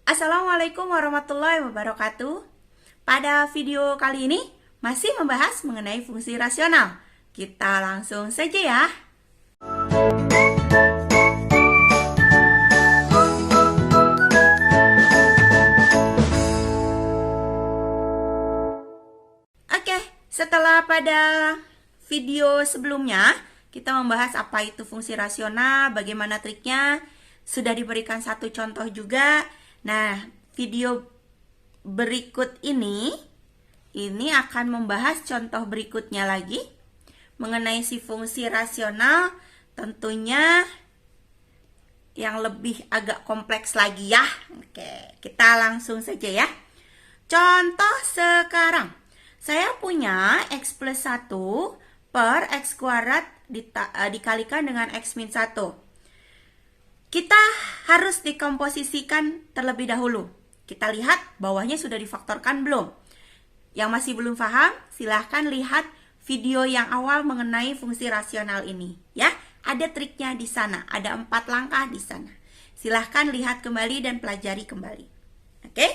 Assalamualaikum warahmatullahi wabarakatuh. Pada video kali ini masih membahas mengenai fungsi rasional. Kita langsung saja ya. Oke, setelah pada video sebelumnya kita membahas apa itu fungsi rasional, bagaimana triknya, sudah diberikan satu contoh juga. Nah, video berikut ini akan membahas contoh berikutnya lagi mengenai si fungsi rasional, tentunya yang lebih agak kompleks lagi ya. Oke, kita langsung saja ya. Contoh sekarang, saya punya x plus 1 per x kuadrat dikalikan dengan x min 1. Kita harus dikomposisikan terlebih dahulu. Kita lihat bawahnya sudah difaktorkan belum? Yang masih belum paham, silahkan lihat video yang awal mengenai fungsi rasional ini. Ya, ada triknya di sana, ada 4 langkah di sana. Silahkan lihat kembali dan pelajari kembali. Oke?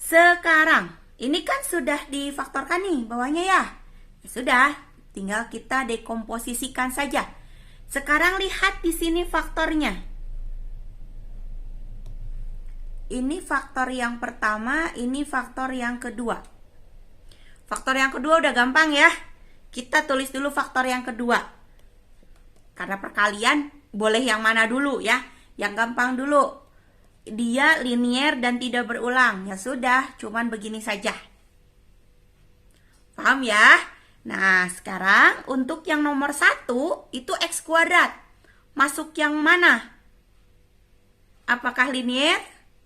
Sekarang, ini kan sudah difaktorkan nih bawahnya ya. Ya sudah, tinggal kita dekomposisikan saja. Sekarang lihat di sini faktornya. Ini faktor yang pertama, ini faktor yang kedua. Faktor yang kedua udah gampang ya. Kita tulis dulu faktor yang kedua. Karena perkalian boleh yang mana dulu ya. Yang gampang dulu. Dia linier dan tidak berulang. Ya sudah, cuman begini saja. Paham ya? Nah, sekarang untuk yang nomor 1 itu x kuadrat. Masuk yang mana? Apakah linier?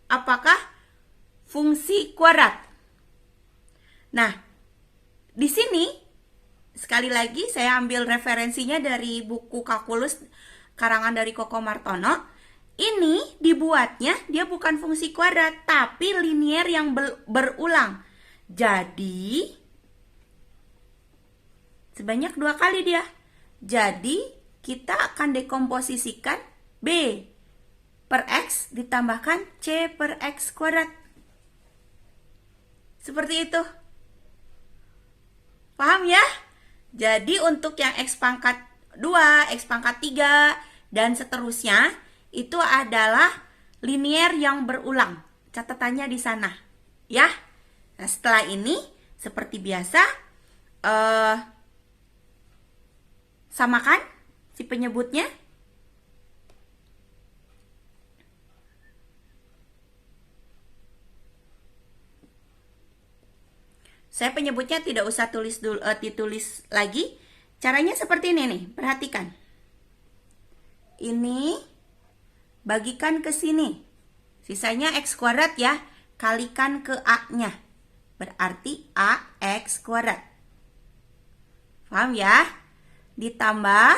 Apakah fungsi kuadrat? Nah, di sini sekali lagi saya ambil referensinya dari buku kalkulus karangan dari Koko Martono. Ini dibuatnya dia bukan fungsi kuadrat, tapi linier yang berulang. Jadi sebanyak 2 kali dia. Jadi kita akan dekomposisikan B per X ditambahkan C per X kuadrat. Seperti itu. Paham ya? Jadi untuk yang X pangkat 2, X pangkat 3, dan seterusnya itu adalah linier yang berulang. Catatannya di sana. Ya. Nah, setelah ini seperti biasa samakan si penyebutnya. Saya penyebutnya tidak usah ditulis lagi. Caranya seperti ini nih, perhatikan. Ini bagikan ke sini. Sisanya x kuadrat ya, kalikan ke A-nya. Berarti AX kuadrat. Paham ya? Ditambah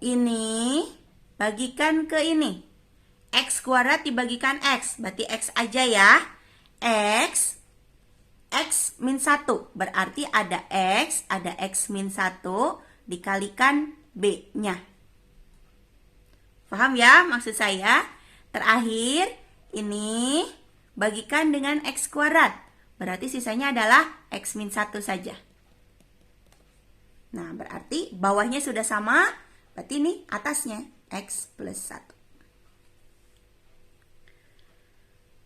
ini bagikan ke ini. X kuadrat dibagikan X, berarti X aja ya. X min 1, berarti ada X min 1 dikalikan B-nya. Paham ya maksud saya? Terakhir, ini bagikan dengan X kuadrat, berarti sisanya adalah X min 1 saja. Nah, berarti bawahnya sudah sama, berarti ini atasnya X plus 1.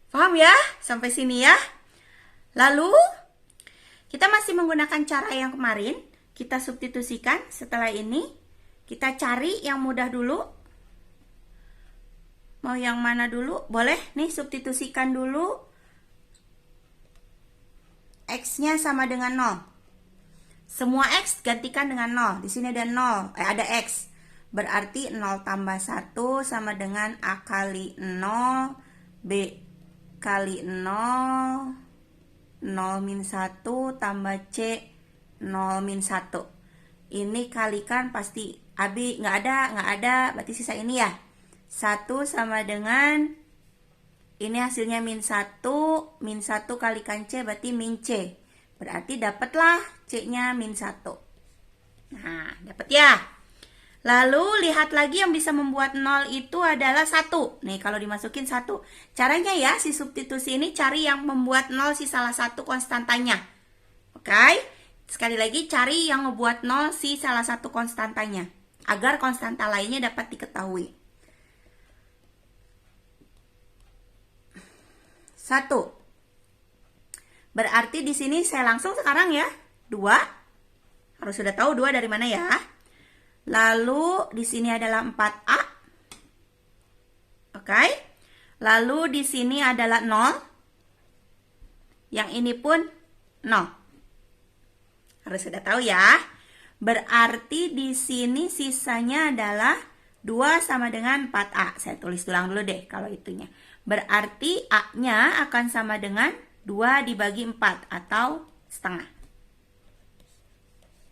Paham ya? Sampai sini ya. Lalu, kita masih menggunakan cara yang kemarin. Kita substitusikan setelah ini. Kita cari yang mudah dulu. Mau yang mana dulu? Boleh nih, substitusikan dulu. X-nya sama dengan 0. Semua X gantikan dengan 0. Di sini ada 0, ada X. Berarti 0 tambah 1 sama dengan A kali 0, B kali 0, 0 min 1 tambah C 0 min 1. Ini kalikan pasti AB nggak ada, berarti sisa ini ya. 1 sama dengan ini hasilnya min 1 kalikan C berarti min C. Berarti dapatlah C-nya min 1. Nah, dapat ya. Lalu lihat lagi yang bisa membuat 0 itu adalah 1. Nih kalau dimasukin 1. Caranya ya si substitusi ini cari yang membuat 0 si salah satu konstantanya. Oke. Sekali lagi cari yang membuat 0 si salah satu konstantanya. Agar konstanta lainnya dapat diketahui. 1. Berarti di sini saya langsung sekarang ya. 2. Harus sudah tahu 2 dari mana ya. Lalu di sini adalah 4A. Oke. Lalu di sini adalah 0. Yang ini pun 0. Harus sudah tahu ya. Berarti di sini sisanya adalah 2 sama dengan 4A. Saya tulis ulang dulu deh kalau itunya. Berarti A-nya akan sama dengan 2 dibagi 4 atau setengah.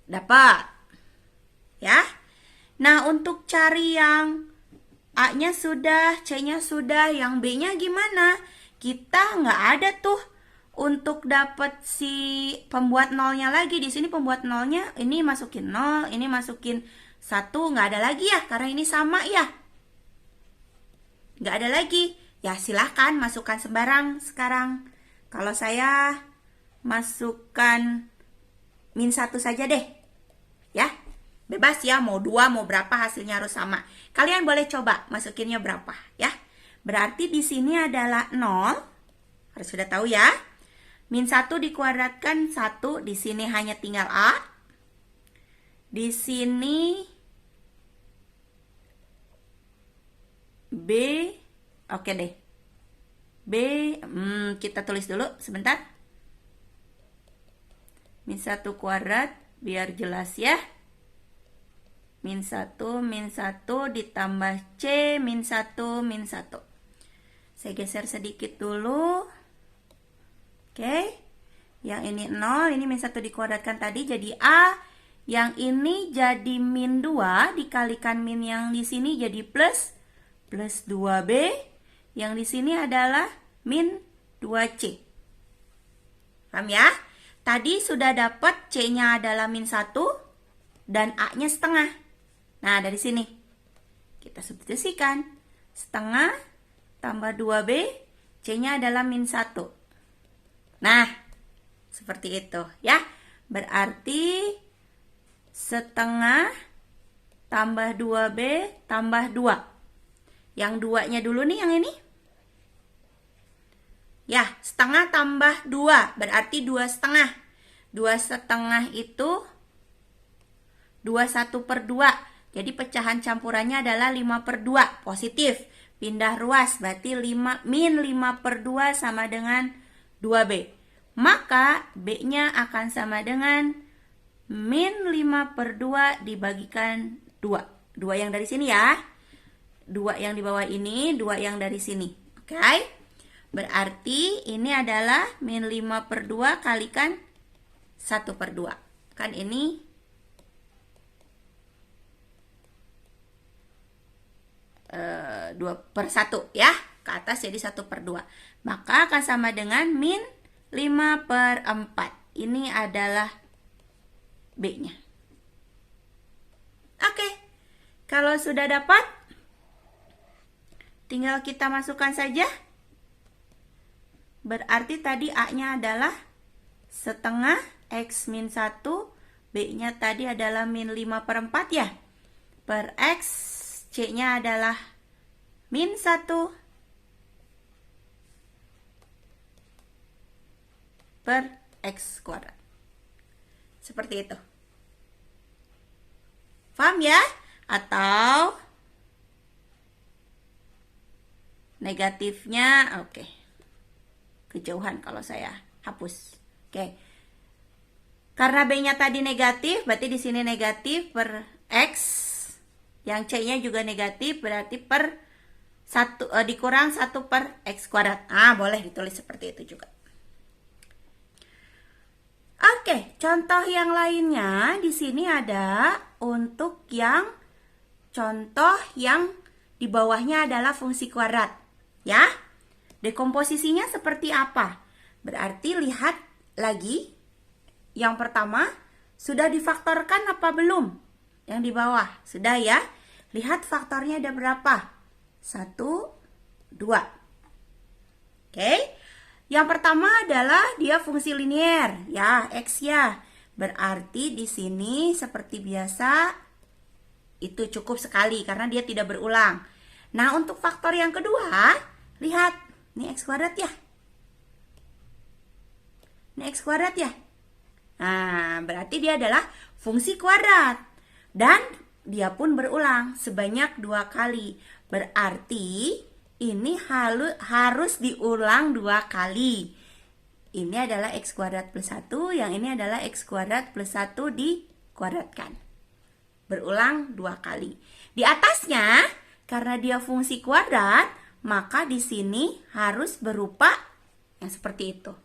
Dapat. Ya. Nah, untuk cari yang A-nya sudah, C-nya sudah, yang B-nya gimana? Kita nggak ada tuh untuk dapat si pembuat nolnya lagi. Di sini pembuat nolnya, ini masukin 0, ini masukin 1, nggak ada lagi ya, karena ini sama ya. Nggak ada lagi. Ya, silahkan masukkan sembarang sekarang. Kalau saya masukkan -1 saja deh. Ya. Bebas ya, mau 2, mau berapa hasilnya harus sama. Kalian boleh coba masukinnya berapa ya. Berarti di sini adalah 0. Harus sudah tahu ya. -1 dikuadratkan 1, di sini hanya tinggal A. Di sini B. Oke deh. B, kita tulis dulu sebentar. -1 kuadrat biar jelas ya. -1 ditambah C -1. Saya geser sedikit dulu. Oke. Yang ini 0, ini -1 dikuadratkan tadi jadi A. Yang ini jadi -2 dikalikan min yang di sini jadi plus 2B. Yang di sini adalah -2C. Paham ya? Tadi sudah dapat C-nya adalah -1 dan A-nya setengah. Nah, dari sini kita substitusikan. Setengah tambah 2B, C-nya adalah -1. Nah, seperti itu ya. Berarti setengah tambah 2B tambah 2. Yang 2-nya dulu nih yang ini. Ya, setengah tambah 2, berarti 2,5. 2,5 itu 21/2. Jadi pecahan campurannya adalah 5/2, positif. Pindah ruas, berarti -5/2 sama dengan 2B. Maka B-nya akan sama dengan -5/2 dibagikan 2. 2 yang dari sini ya. 2 yang di bawah ini, 2 yang dari sini. Oke? Berarti ini adalah -5/2 kalikan 1/2. Kan ini 2/1 ya. Ke atas jadi 1/2. Maka akan sama dengan -5/4. Ini adalah B-nya. Oke. Kalau sudah dapat, tinggal kita masukkan saja. Berarti tadi A-nya adalah setengah X -1. B-nya tadi adalah -5/4 ya. Per X. C-nya adalah -1 per X kuadrat. Seperti itu. Paham ya? Atau negatifnya, oke. Kejauhan kalau saya hapus. Oke. Karena B-nya tadi negatif, berarti di sini negatif per X. Yang C-nya juga negatif, berarti per 1 dikurang 1 per X kuadrat. Boleh ditulis seperti itu juga. Oke, contoh yang lainnya di sini ada untuk yang contoh yang di bawahnya adalah fungsi kuadrat. Ya, dekomposisinya seperti apa? Berarti lihat lagi. Yang pertama, sudah difaktorkan apa belum? Yang di bawah. Sudah ya? Lihat faktornya ada berapa? 1, 2. Oke. Yang pertama adalah dia fungsi linier, ya, X ya. Berarti di sini seperti biasa itu cukup sekali karena dia tidak berulang. Nah, untuk faktor yang kedua, lihat, ini X kuadrat ya. Ini X kuadrat ya. Nah, berarti dia adalah fungsi kuadrat. Dan dia pun berulang sebanyak 2 kali. Berarti ini harus diulang 2 kali. Ini adalah X kuadrat plus 1, yang ini adalah X kuadrat plus 1 dikuadratkan. Berulang 2 kali. Di atasnya, karena dia fungsi kuadrat, maka di sini harus berupa yang seperti itu.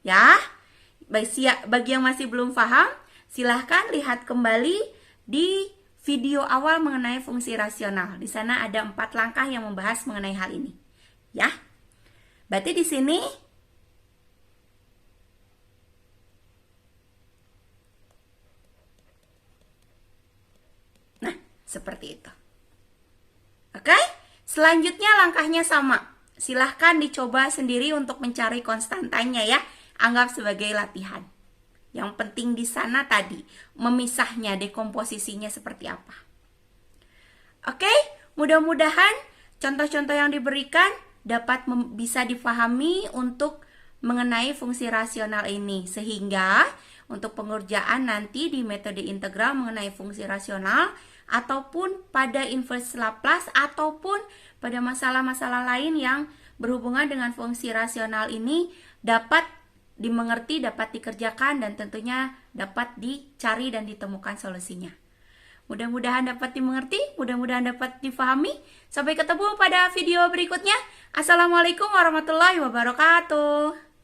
Ya, bagi yang masih belum paham, silahkan lihat kembali di video awal mengenai fungsi rasional. Di sana ada 4 langkah yang membahas mengenai hal ini. Ya, berarti di sini seperti itu. Oke, selanjutnya langkahnya sama. Silahkan dicoba sendiri untuk mencari konstantanya ya. Anggap sebagai latihan. Yang penting di sana tadi, memisahnya, dekomposisinya seperti apa. Oke, mudah-mudahan contoh-contoh yang diberikan dapat bisa dipahami untuk mengenai fungsi rasional ini. Sehingga untuk pengerjaan nanti di metode integral mengenai fungsi rasional, ataupun pada inverse Laplace, ataupun pada masalah-masalah lain yang berhubungan dengan fungsi rasional ini dapat dimengerti, dapat dikerjakan, dan tentunya dapat dicari dan ditemukan solusinya. Mudah-mudahan dapat dimengerti, mudah-mudahan dapat difahami. Sampai ketemu pada video berikutnya. Assalamualaikum warahmatullahi wabarakatuh.